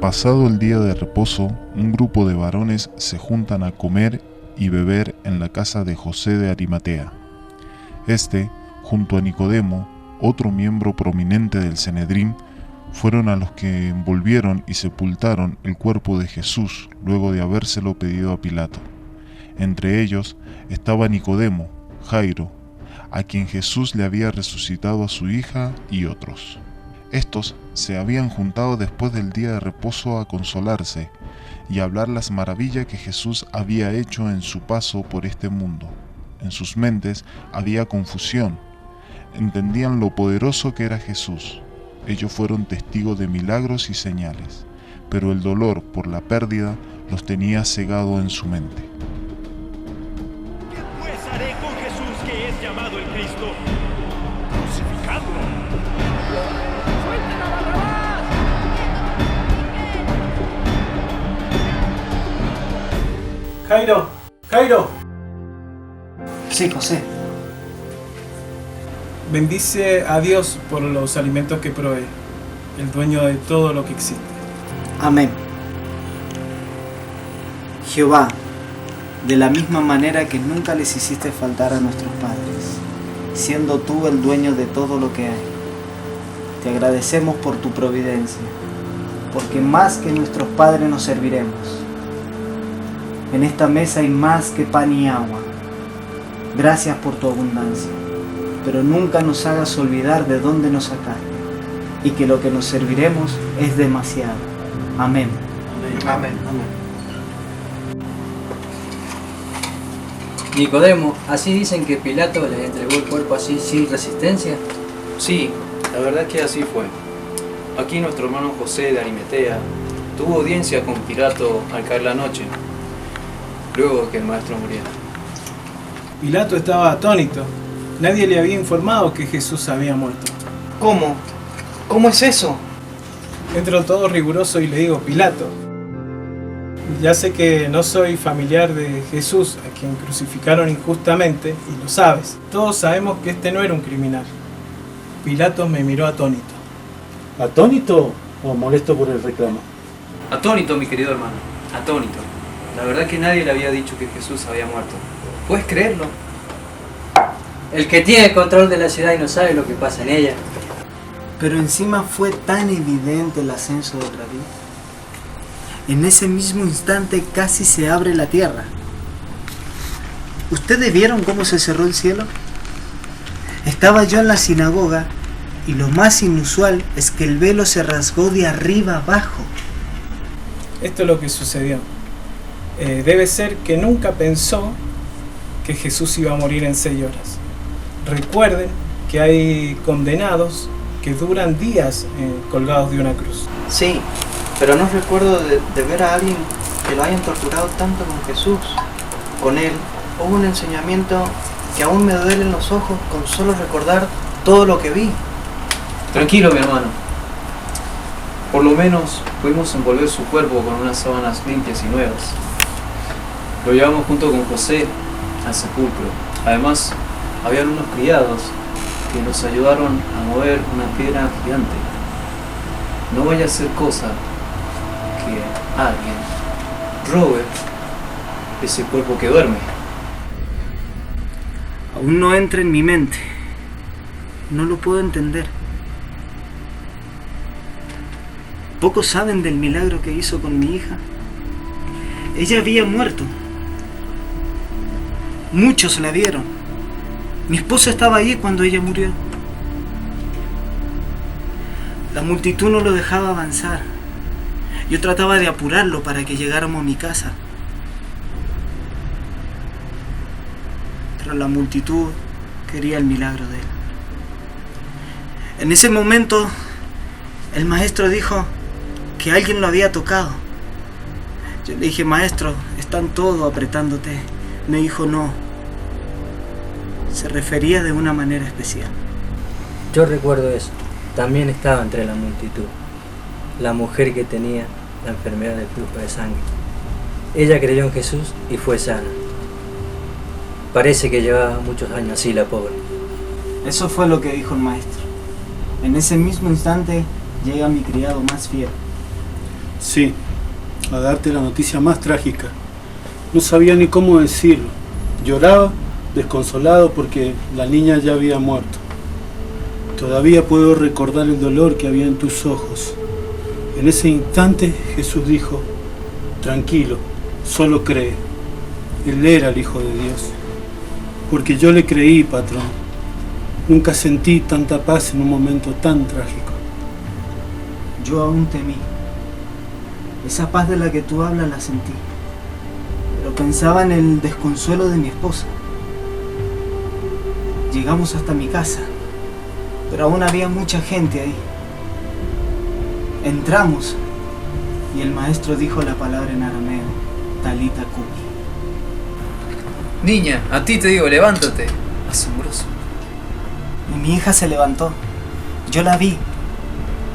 Pasado el día de reposo, un grupo de varones se juntan a comer y beber en la casa de José de Arimatea. Este, junto a Nicodemo, otro miembro prominente del Sanedrín, fueron a los que envolvieron y sepultaron el cuerpo de Jesús luego de habérselo pedido a Pilato. Entre ellos estaba Nicodemo, Jairo, a quien Jesús le había resucitado a su hija, y otros. Estos se habían juntado después del día de reposo a consolarse y a hablar las maravillas que Jesús había hecho en su paso por este mundo. En sus mentes había confusión. Entendían lo poderoso que era Jesús. Ellos fueron testigos de milagros y señales, pero el dolor por la pérdida los tenía cegado en su mente. ¿Qué pues haré con Jesús, que es llamado el Cristo? Crucificadlo. ¡Suelten a Barrabás! Jairo. Sí, José. Bendice a Dios por los alimentos que provee, el dueño de todo lo que existe. Amén. Jehová, de la misma manera que nunca les hiciste faltar a nuestros padres, siendo tú el dueño de todo lo que hay, te agradecemos por tu providencia, porque más que nuestros padres nos serviremos. En esta mesa hay más que pan y agua. Gracias por tu abundancia, pero nunca nos hagas olvidar de dónde nos sacaste, y que lo que nos serviremos es demasiado. Amén. Amén. Nicodemo, ¿así dicen que Pilato le entregó el cuerpo así sin resistencia? Sí, la verdad que así fue. Aquí nuestro hermano José de Arimatea tuvo audiencia con Pilato al caer la noche, luego de que el maestro muriera. Pilato estaba atónito. Nadie le había informado que Jesús había muerto. ¿Cómo? ¿Cómo es eso? Entro todo riguroso y le digo: Pilato, ya sé que no soy familiar de Jesús, a quien crucificaron injustamente, y lo sabes. Todos sabemos que este no era un criminal. Pilato me miró atónito. ¿Atónito o molesto por el reclamo? Atónito, mi querido hermano, atónito. La verdad que nadie le había dicho que Jesús había muerto. ¿Puedes creerlo? El que tiene el control de la ciudad y no sabe lo que pasa en ella. Pero encima fue tan evidente el ascenso del Rabí. En ese mismo instante casi se abre la tierra. ¿Ustedes vieron cómo se cerró el cielo? Estaba yo en la sinagoga y lo más inusual es que el velo se rasgó de arriba abajo. Esto es lo que sucedió. Debe ser que nunca pensó que Jesús iba a morir en 6 horas. Recuerden que hay condenados que duran días colgados de una cruz. Sí, pero no recuerdo de ver a alguien que lo hayan torturado tanto como Jesús. Con él hubo un enseñamiento que aún me duelen los ojos con solo recordar todo lo que vi. Tranquilo, mi hermano. Por lo menos pudimos envolver su cuerpo con unas sábanas limpias y nuevas. Lo llevamos junto con José al sepulcro. Además, habían unos criados que nos ayudaron a mover una piedra gigante. No vaya a ser cosa que alguien robe ese cuerpo que duerme. Aún no entra en mi mente. No lo puedo entender. Pocos saben del milagro que hizo con mi hija. Ella había muerto. Muchos la vieron. Mi esposa estaba allí cuando ella murió. La multitud no lo dejaba avanzar. Yo trataba de apurarlo para que llegáramos a mi casa. Pero la multitud quería el milagro de él. En ese momento, el maestro dijo que alguien lo había tocado. Yo le dije: maestro, están todos apretándote. Me dijo: no. Se refería de una manera especial. Yo recuerdo eso. También estaba entre la multitud la mujer que tenía la enfermedad del flujo de sangre. Ella creyó en Jesús y fue sana. Parece que llevaba muchos años así la pobre. Eso fue lo que dijo el maestro. En ese mismo instante llega mi criado más fiel. Sí, a darte la noticia más trágica. No sabía ni cómo decirlo. Lloraba, desconsolado porque la niña ya había muerto. Todavía puedo recordar el dolor que había en tus ojos. En ese instante Jesús dijo: tranquilo, solo cree. Él era el Hijo de Dios. Porque yo le creí, patrón. Nunca sentí tanta paz en un momento tan trágico. Yo aún temí. Esa paz de la que tú hablas la sentí. Pero pensaba en el desconsuelo de mi esposa. Llegamos hasta mi casa, pero aún había mucha gente ahí. Entramos y el maestro dijo la palabra en arameo: Talita Kumi. Niña, a ti te digo, levántate. Asombroso. Y mi hija se levantó. Yo la vi.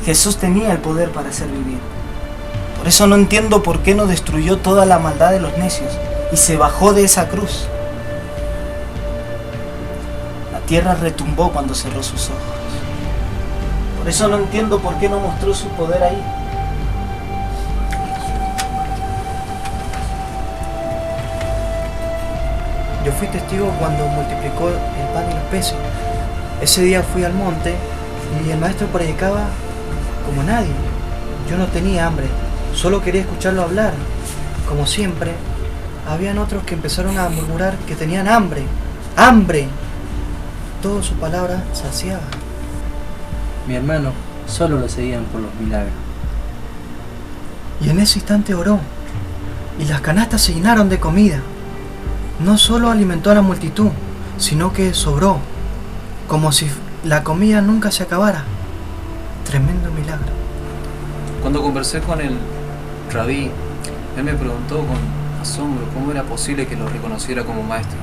Jesús tenía el poder para hacer vivir. Por eso no entiendo por qué no destruyó toda la maldad de los necios y se bajó de esa cruz. La tierra retumbó cuando cerró sus ojos. Por eso no entiendo por qué no mostró su poder ahí. Yo fui testigo cuando multiplicó el pan y los peces. Ese día fui al monte y el maestro predicaba como nadie. Yo no tenía hambre, solo quería escucharlo hablar. Como siempre, habían otros que empezaron a murmurar que tenían hambre. ¡Hambre! Toda su palabra saciaba. Mi hermano solo lo seguían por los milagros. Y en ese instante oró, y las canastas se llenaron de comida. No solo alimentó a la multitud, sino que sobró, como si la comida nunca se acabara. Tremendo milagro. Cuando conversé con el rabí, él me preguntó con asombro cómo era posible que lo reconociera como maestro.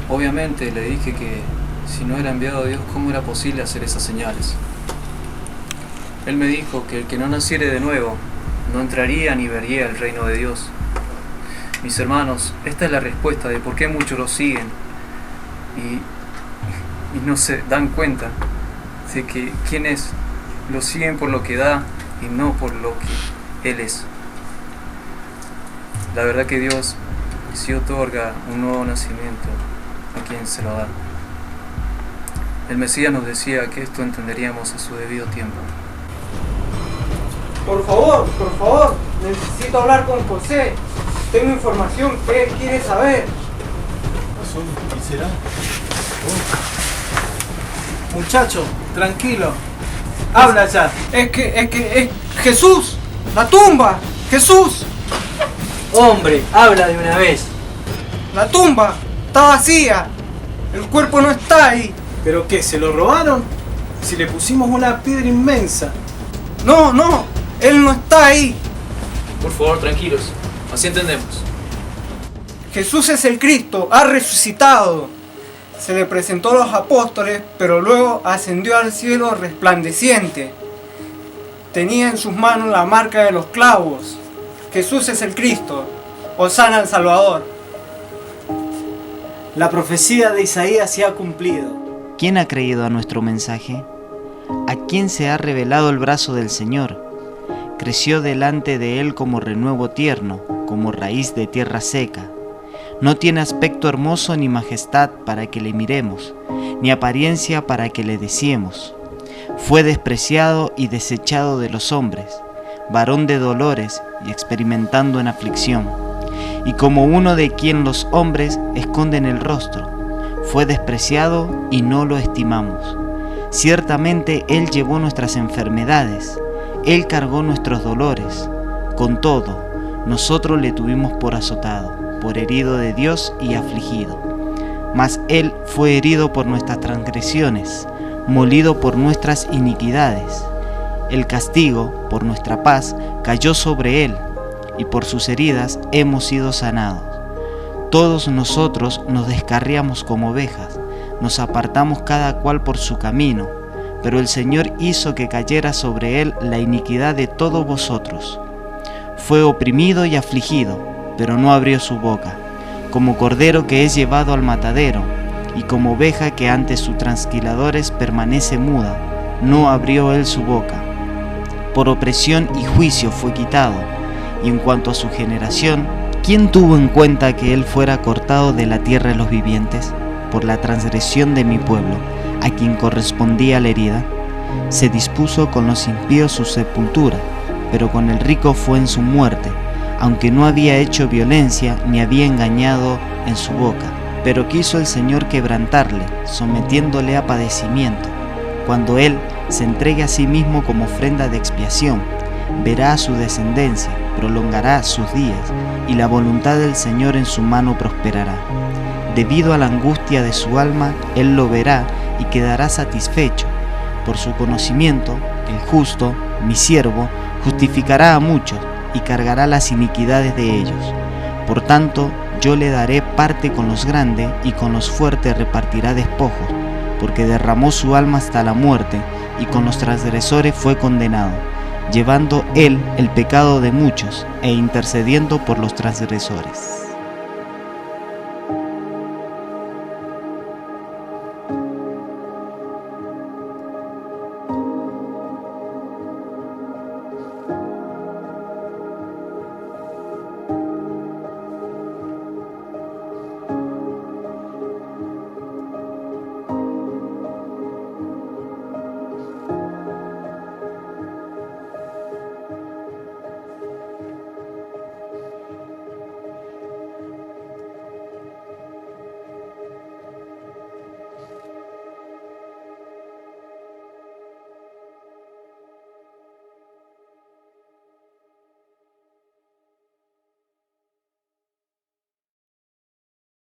Obviamente le dije que si no era enviado de Dios, ¿cómo era posible hacer esas señales? Él me dijo que el que no naciere de nuevo no entraría ni vería el reino de Dios. Mis hermanos, esta es la respuesta de por qué muchos lo siguen y no se dan cuenta de que quienes lo siguen por lo que da y no por lo que Él es. La verdad que Dios sí otorga un nuevo nacimiento a quien se lo da. El Mesías nos decía que esto entenderíamos a su debido tiempo. Por favor, necesito hablar con José. Tengo información que él quiere saber. ¿Quién será? Muchacho, tranquilo. Habla ya. Es Jesús. La tumba. Jesús. ¡Hombre, habla de una vez! La tumba está vacía. El cuerpo no está ahí. ¿Pero qué? ¿Se lo robaron? Si le pusimos una piedra inmensa. No. Él no está ahí. Por favor, tranquilos. Así entendemos. Jesús es el Cristo. Ha resucitado. Se le presentó a los apóstoles, pero luego ascendió al cielo resplandeciente. Tenía en sus manos la marca de los clavos. Jesús es el Cristo. Hosana al Salvador. La profecía de Isaías se ha cumplido. ¿Quién ha creído a nuestro mensaje? ¿A quién se ha revelado el brazo del Señor? Creció delante de él como renuevo tierno, como raíz de tierra seca. No tiene aspecto hermoso ni majestad para que le miremos, ni apariencia para que le deseemos. Fue despreciado y desechado de los hombres, varón de dolores y experimentando en aflicción. Y como uno de quien los hombres esconden el rostro, fue despreciado y no lo estimamos. Ciertamente Él llevó nuestras enfermedades, Él cargó nuestros dolores. Con todo, nosotros le tuvimos por azotado, por herido de Dios y afligido. Mas Él fue herido por nuestras transgresiones, molido por nuestras iniquidades. El castigo, por nuestra paz, cayó sobre Él, y por sus heridas hemos sido sanados. Todos nosotros nos descarriamos como ovejas, nos apartamos cada cual por su camino, pero el Señor hizo que cayera sobre Él la iniquidad de todos vosotros. Fue oprimido y afligido, pero no abrió su boca, como cordero que es llevado al matadero, y como oveja que ante sus trasquiladores permanece muda, no abrió Él su boca. por opresión y juicio fue quitado. Y en cuanto a su generación, ¿quién tuvo en cuenta que él fuera cortado de la tierra de los vivientes? Por la transgresión de mi pueblo, a quien correspondía la herida. Se dispuso con los impíos su sepultura, pero con el rico fue en su muerte, aunque no había hecho violencia ni había engañado en su boca. Pero quiso el Señor quebrantarle, sometiéndole a padecimiento. Cuando él se entregue a sí mismo como ofrenda de expiación, verá a su descendencia, prolongará sus días, y la voluntad del Señor en su mano prosperará. Debido a la angustia de su alma, él lo verá y quedará satisfecho. Por su conocimiento, el justo, mi siervo, justificará a muchos y cargará las iniquidades de ellos. Por tanto, yo le daré parte con los grandes y con los fuertes repartirá despojos, porque derramó su alma hasta la muerte y con los transgresores fue condenado, llevando él el pecado de muchos e intercediendo por los transgresores.